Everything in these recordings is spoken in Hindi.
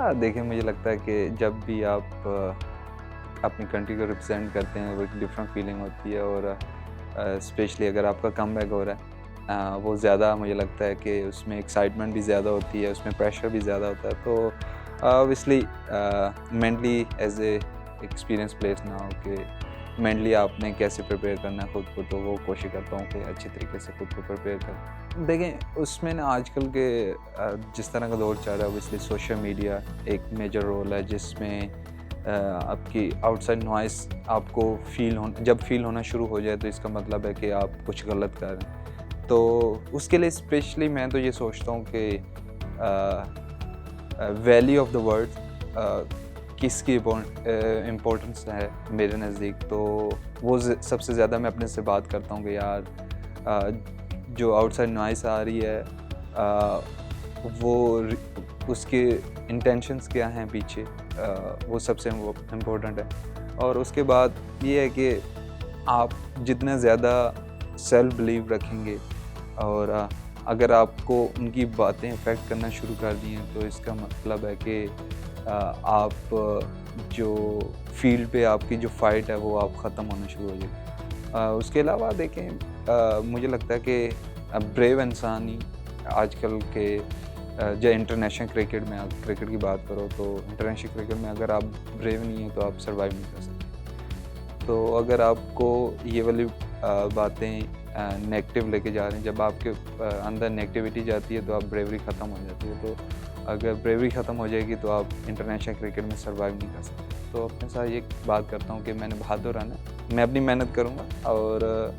हाँ, देखिए मुझे लगता है कि जब भी आप अपनी कंट्री को रिप्रेज़ेंट करते हैं, वो एक डिफरेंट फीलिंग होती है और स्पेशली अगर आपका कमबैक हो रहा है, वो ज़्यादा मुझे लगता है कि उसमें एक्साइटमेंट भी ज़्यादा होती है, उसमें प्रेशर भी ज़्यादा होता है। तो obviously mentally as a experience players ना हो कि मेंटली आपने कैसे प्रिपेयर करना है खुद को, तो वो कोशिश करता हूँ कि अच्छे तरीके से खुद को प्रिपेयर करूँ। देखें, उसमें ना आजकल के जिस तरह का दौर चल रहा है, ऑब्वियसली सोशल मीडिया एक मेजर रोल है जिसमें आपकी आउटसाइड नॉइस आपको जब फ़ील होना शुरू हो जाए तो इसका मतलब है कि आप कुछ गलत कर रहे हैं। तो उसके लिए स्पेशली मैं तो ये सोचता हूँ कि वैल्यू ऑफ द वर्ड्स किसकी इम्पोर्टेंस है मेरे नज़दीक, तो वो सबसे ज़्यादा मैं अपने से बात करता हूँ कि यार जो आउटसाइड नॉइस आ रही है, वो उसके इंटेंशंस क्या हैं पीछे, वो सबसे इम्पोर्टेंट है। और उसके बाद ये है कि आप जितना ज़्यादा सेल्फ बिलीव रखेंगे और अगर आपको उनकी बातें इफ़ेक्ट करना शुरू कर दी हैं, तो इसका मतलब है कि आप जो फील्ड पे आपकी जो फ़ाइट है वो आप ख़त्म होना शुरू हो जाएगी। उसके अलावा देखें, मुझे लगता है कि ब्रेव इंसान ही आजकल के जो इंटरनेशनल क्रिकेट में, आप क्रिकेट की बात करो तो इंटरनेशनल क्रिकेट में अगर आप ब्रेव नहीं हैं तो आप सर्वाइव नहीं कर सकते। तो अगर आपको ये वाली बातें नेगेटिव लेके जा रहे हैं, जब आपके अंदर नेगेटिविटी जाती है तो आप ब्रेवरी ख़त्म हो जाती है। तो अगर ब्रेवरी ख़त्म हो जाएगी तो आप इंटरनेशनल क्रिकेट में सर्वाइव नहीं कर सकते। तो अपने साथ ये बात करता हूँ कि मैंने बहादुर रहना है, मैं अपनी मेहनत करूँगा और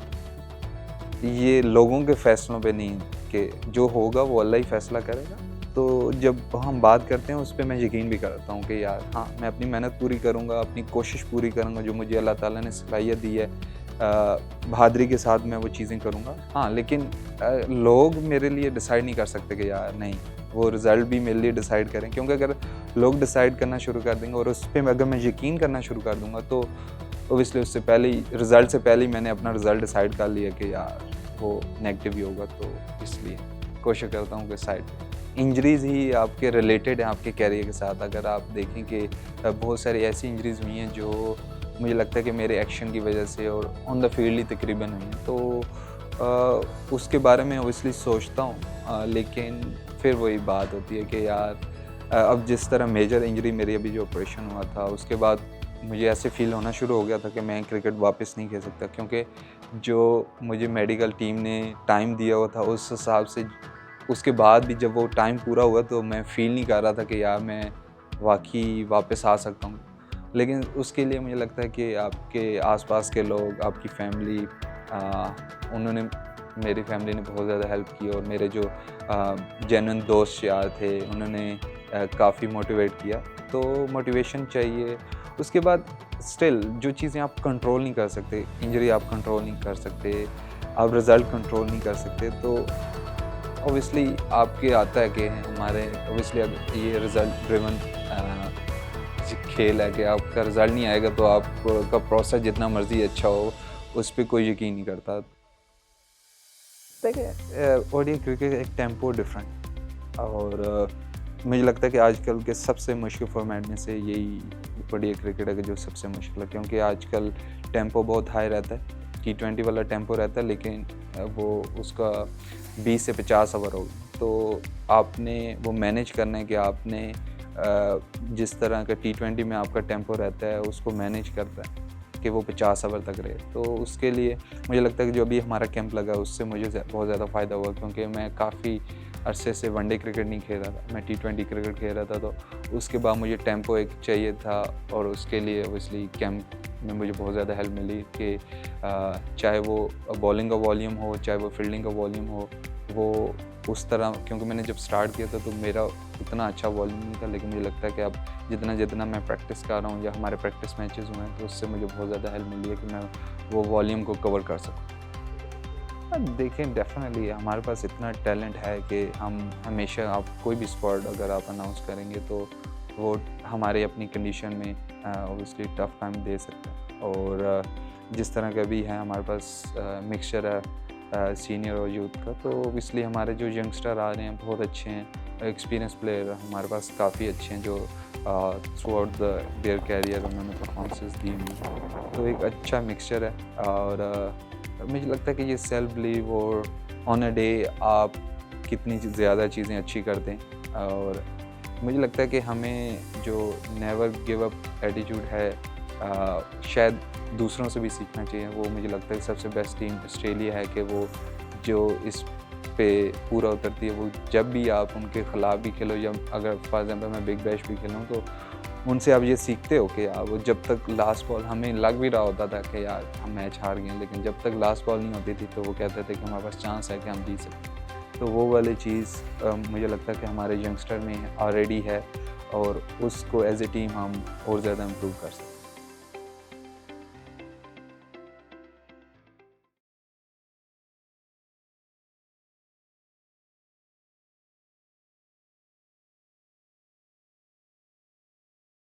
ये लोगों के फ़ैसलों पे नहीं कि जो होगा वो अल्लाह ही फ़ैसला करेगा। तो जब हम बात करते हैं उस पे मैं यकीन भी करता हूँ कि यार हाँ, मैं अपनी मेहनत पूरी करूँगा, अपनी कोशिश पूरी करूँगा, जो मुझे अल्लाह ताला ने सलाहियत दी है, बहादुरी के साथ मैं वो चीज़ें करूँगा। हाँ, लेकिन लोग मेरे लिए डिसाइड नहीं कर सकते कि यार नहीं, वो रिज़ल्ट भी मेरे लिए डिसाइड करें, क्योंकि अगर लोग डिसाइड करना शुरू कर देंगे और उस पे अगर मैं यकीन करना शुरू कर दूँगा तो ऑब्वियसली उससे पहले ही, रिज़ल्ट से पहले ही मैंने अपना रिज़ल्ट डिसाइड कर लिया कि यार वो नेगेटिव ही होगा। तो इसलिए कोशिश करता हूँ कि साइड इंजरीज़ ही आपके रिलेटेड हैं आपके कैरियर के साथ। अगर आप देखें कि बहुत सारी ऐसी इंजरीज़ हुई हैं जो मुझे लगता है कि मेरे एक्शन की वजह से और ऑन द फील्ड ही तकरीबन हुई हैं। तो उसके बारे में ऑब्वियसली सोचता हूँ, लेकिन फिर वही बात होती है कि यार अब जिस तरह मेजर इंजरी मेरी अभी जो ऑपरेशन हुआ था, उसके बाद मुझे ऐसे फ़ील होना शुरू हो गया था कि मैं क्रिकेट वापस नहीं खेल सकता, क्योंकि जो मुझे मेडिकल टीम ने टाइम दिया हुआ था उस हिसाब से उसके बाद भी जब वो टाइम पूरा हुआ तो मैं फ़ील नहीं कर रहा था कि यार मैं वाक़ई वापस आ सकता हूँ। लेकिन उसके लिए मुझे लगता है कि आपके आस-पास के लोग, आपकी फैमिली, उन्होंने मेरी फैमिली ने बहुत ज़्यादा हेल्प की और मेरे जो जेन्युइन दोस्त यार थे उन्होंने काफ़ी मोटिवेट किया। तो मोटिवेशन चाहिए। उसके बाद स्टिल जो चीज़ें आप कंट्रोल नहीं कर सकते, इंजरी आप कंट्रोल नहीं कर सकते, आप रिज़ल्ट कंट्रोल नहीं कर सकते, तो ऑब्वियसली आपके आता है कि हमारे ऑब्वियसली अब ये रिज़ल्ट ड्रिवन खेल है कि आपका रिज़ल्ट नहीं आएगा तो आपका प्रोसेस जितना मर्ज़ी अच्छा हो, उस पे कोई यकीन नहीं करता। देखिए, ओडीआई क्रिकेट एक टेम्पो डिफरेंट और मुझे लगता है कि आजकल के सबसे मुश्किल फॉर्मेट में से यही ओडीआई क्रिकेट है कि जो सबसे मुश्किल है, क्योंकि आजकल टेम्पो बहुत हाई रहता है। T20 वाला टेम्पो रहता है, लेकिन वो उसका 20 से 50 ओवर हो, तो आपने वो मैनेज करना है कि आपने जिस तरह का T20 में आपका टेम्पो रहता है उसको मैनेज करता है कि वो 50 ओवर तक रहे। तो उसके लिए मुझे लगता है कि जो अभी हमारा कैंप लगा उससे मुझे बहुत ज़्यादा फ़ायदा हुआ, क्योंकि मैं काफ़ी अरसे से वनडे क्रिकेट नहीं खेल रहा था, मैं T20 क्रिकेट खेल रहा था। तो उसके बाद मुझे टेम्पो एक चाहिए था और उसके लिए ऑब्वियसली कैंप में मुझे बहुत ज़्यादा हेल्प मिली कि चाहे वो बॉलिंग का वॉल्यूम हो, चाहे वो फील्डिंग का वॉल्यूम हो, वो उस तरह, क्योंकि मैंने जब स्टार्ट किया था तो मेरा उतना अच्छा वॉल्यूम नहीं था, लेकिन मुझे लगता है कि अब जितना मैं प्रैक्टिस कर रहा हूँ या हमारे प्रैक्टिस मैचेस हुए हैं तो उससे मुझे बहुत ज़्यादा हेल्प मिली है कि मैं वो वॉल्यूम को कवर कर सकूँ। देखें, डेफ़िनेटली हमारे पास इतना टैलेंट है कि हम हमेशा, आप कोई भी स्क्वाड अगर आप अनाउंस करेंगे तो वो हमारे अपनी कंडीशन में ऑब्वियसली टफ़ टाइम दे सकता है। और जिस तरह का भी है हमारे पास मिक्सचर है सीनियर और यूथ का। तो इसलिए हमारे जो यंगस्टर आ रहे हैं बहुत अच्छे हैं, एक्सपीरियंस प्लेयर हमारे पास काफ़ी अच्छे हैं जो थ्रू आउट देयर कैरियर उन्होंने परफॉर्मेंसेस दी हुई। तो एक अच्छा मिक्सचर है और मुझे लगता है कि ये सेल्फ बिलीव और ऑन अ डे आप कितनी ज़्यादा चीज़ें अच्छी करते हैं। और मुझे लगता है कि हमें जो नेवर गिव अप एटीट्यूड है शायद दूसरों से भी सीखना चाहिए। वो मुझे लगता है सबसे बेस्ट टीम ऑस्ट्रेलिया है कि वो जो इस पे पूरा उतरती है। वो जब भी आप उनके ख़िलाफ़ भी खेलो या अगर फॉर एग्जांपल मैं बिग बैश भी खेलूँ तो उनसे आप ये सीखते हो कि आप जब तक लास्ट बॉल हमें लग भी रहा होता था कि यार हम मैच हार गए, लेकिन जब तक लास्ट बॉल नहीं होती थी तो वो कहते थे कि हमारे पास चांस है कि हम जीत सकते हैं। तो वो वाली चीज़ मुझे लगता है कि हमारे यंगस्टर में ऑलरेडी है और उसको एज ए टीम हम और ज़्यादा इम्प्रूव कर सकते हैं।